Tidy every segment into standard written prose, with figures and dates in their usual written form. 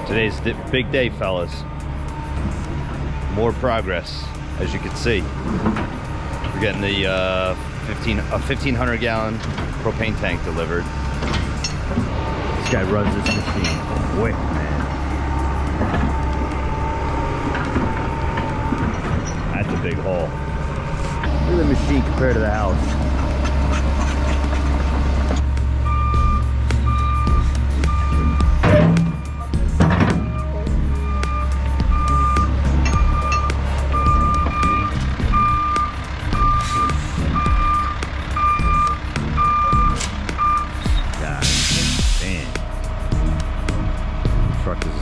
Today's big day, fellas. More progress, as you can see. We're getting the 1,500 gallon propane tank delivered. This guy runs this machine quick, man. That's a big haul. Look at the machine compared to the house.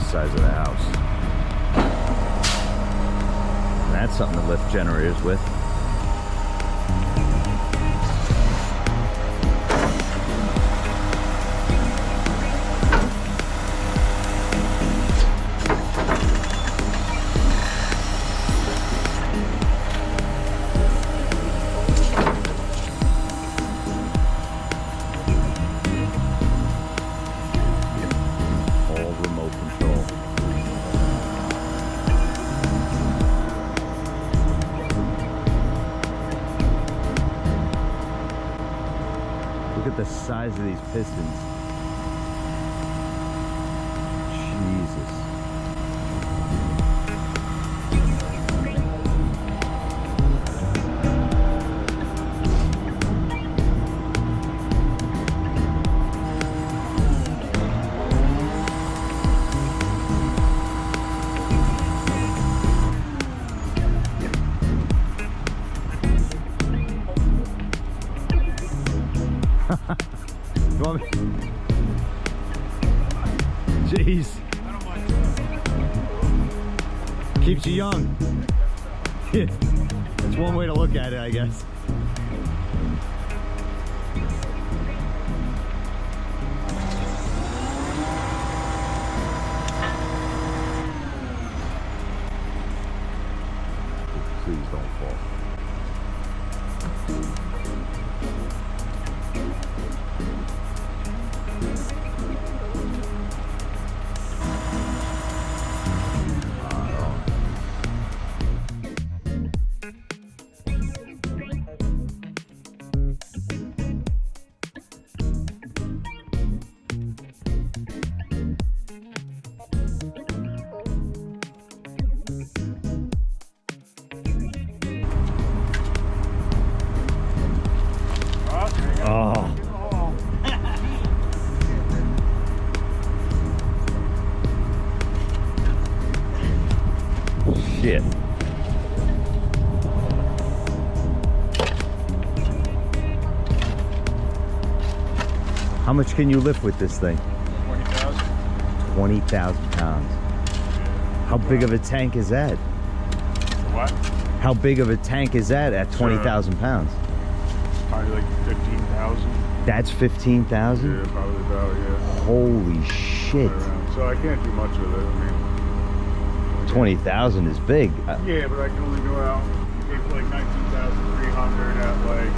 Size of the house. And that's something to lift generators with. Look at the size of these pistons. Jesus. You want me? Jeez. Keeps you young. It's one way to look at it, I guess. Please don't fall. Oh. Shit. How much can you lift with this thing? 20,000. 20,000 pounds. How big of a tank is that? What? How big of a tank is that at 20,000 pounds? Probably like 15,000. That's 15,000? Yeah, probably about, yeah. Holy shit. So I can't do much with it. I mean, 20,000 is big. yeah, but I can only go out and for like 19,300 at like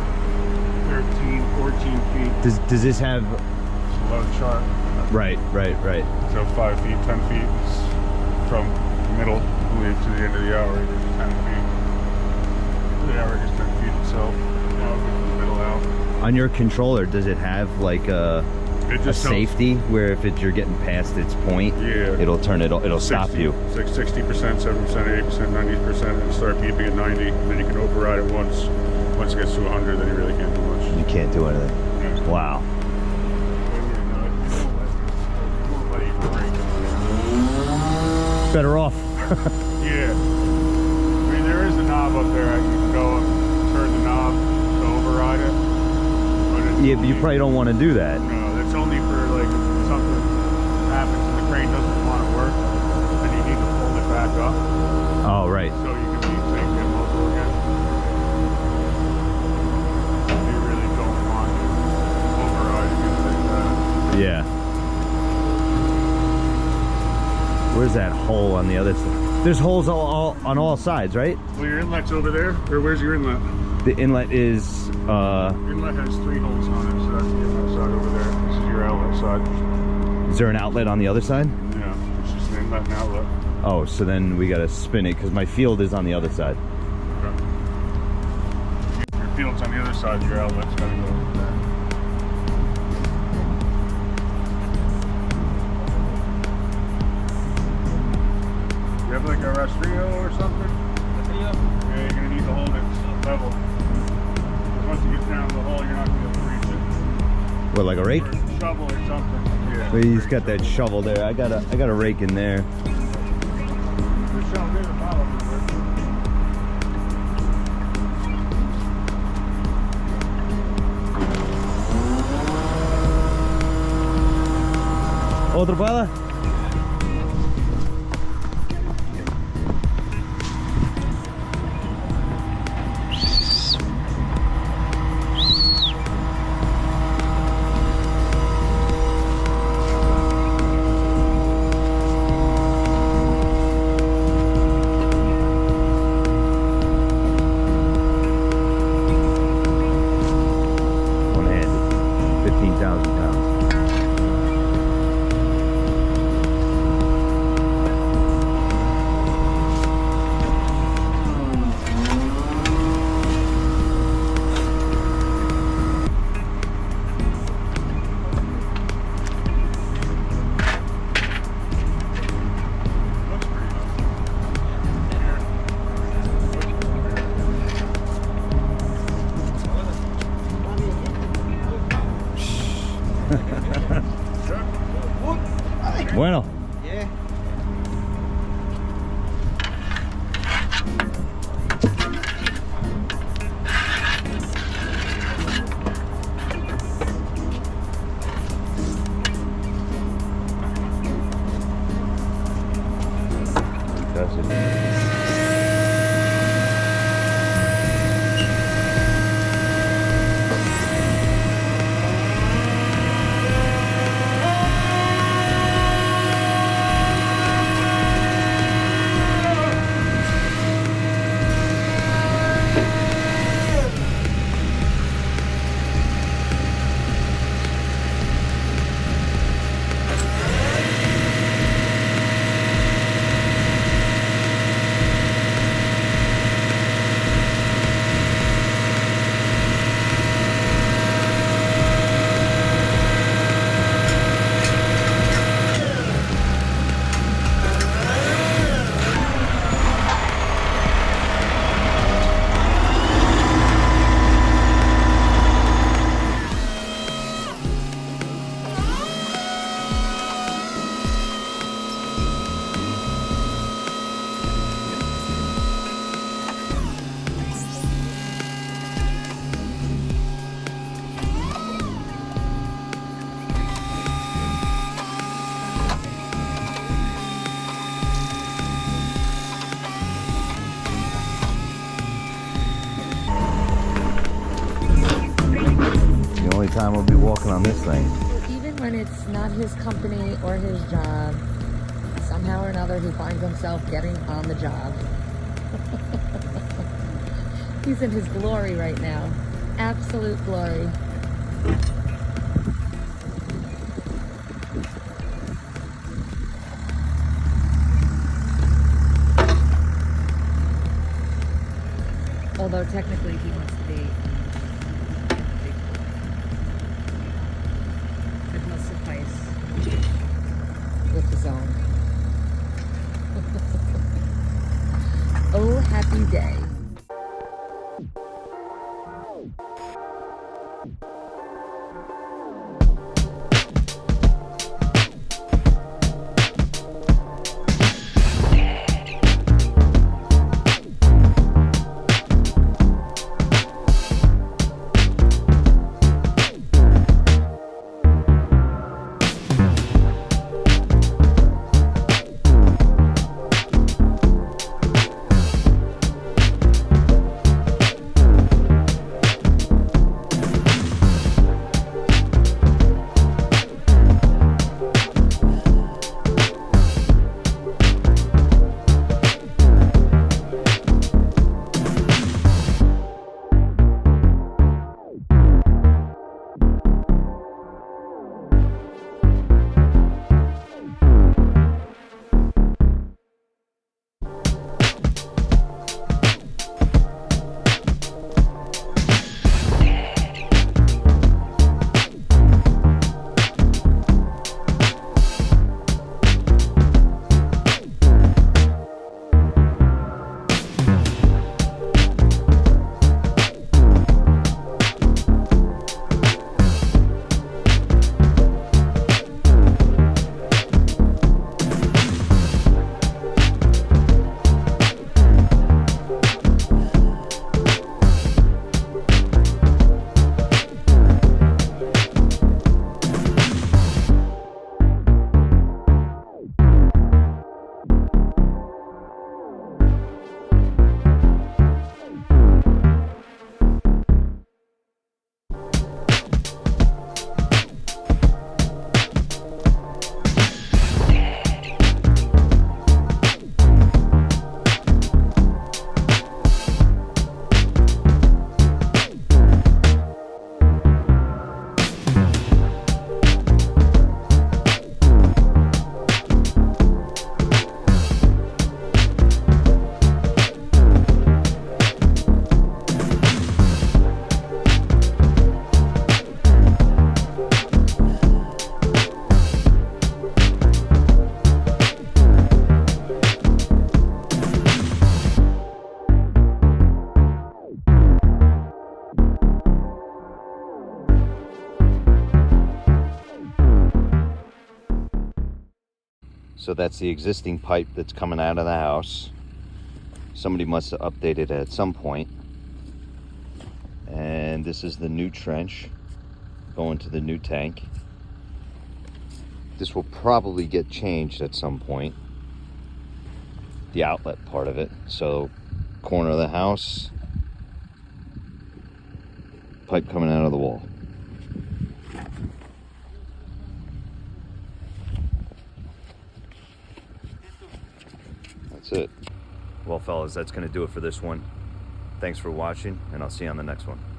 13, 14 feet. Does this have... It's a load chart. Right. So 5 feet, 10 feet is from middle, I believe, to the end of the outrigger is 10 feet. The outrigger is 10 feet itself. Now from the middle out. On your controller, does it have like a safety where if you're getting past its point, yeah, it'll stop you? 60%, 70%, 80%, 90%, and start beeping at 90. Then you can override it once. Once it gets to 100, then you really can't do much. You can't do anything. Yeah. Wow. Better off. Yeah. I mean, there is a knob up there. You can go and turn the knob to override it. But Yeah, but you probably don't want to do that. No, that's only for like if something happens and the crane doesn't want to work, and you need to pull it back up. Oh, right. So you can be safe and local again. You really don't want to override against like that. Yeah. Where's that hole on the other side? There's holes all on all sides, right? Well, your inlet's over there, or where's your inlet? The inlet is Inlet has 3 holes on it, so that's the inlet side over there. This is your outlet side. Is there an outlet on the other side? Yeah, it's just an inlet and outlet. Oh, so then we gotta spin it because my field is on the other side. Okay. Your field's on the other side, your outlet's gotta go over there. You have like a rastrillo or something? Yeah, you're gonna need to hold it level. Because once you get down the hole, you're not gonna be able to reach it. What, like a rake? Or a shovel or something. Yeah. Well, he's got that shovel there. I got a rake in there. The shovel is a bottle. Outra bala? One-handed, 15,000 pounds. Bueno. Yeah. That's it. The only time we'll be walking on this thing. Even when it's not his company or his job, somehow or another he finds himself getting on the job. He's in his glory right now. Absolute glory. Although technically he wants to be. It must suffice with his own. Oh, happy day. So that's the existing pipe that's coming out of the house. Somebody must have updated it at some point. And this is the new trench going to the new tank. This will probably get changed at some point, the outlet part of it. So corner of the house, pipe coming out of the wall. That's it. Well, fellas, that's going to do it for this one. Thanks for watching, and I'll see you on the next one.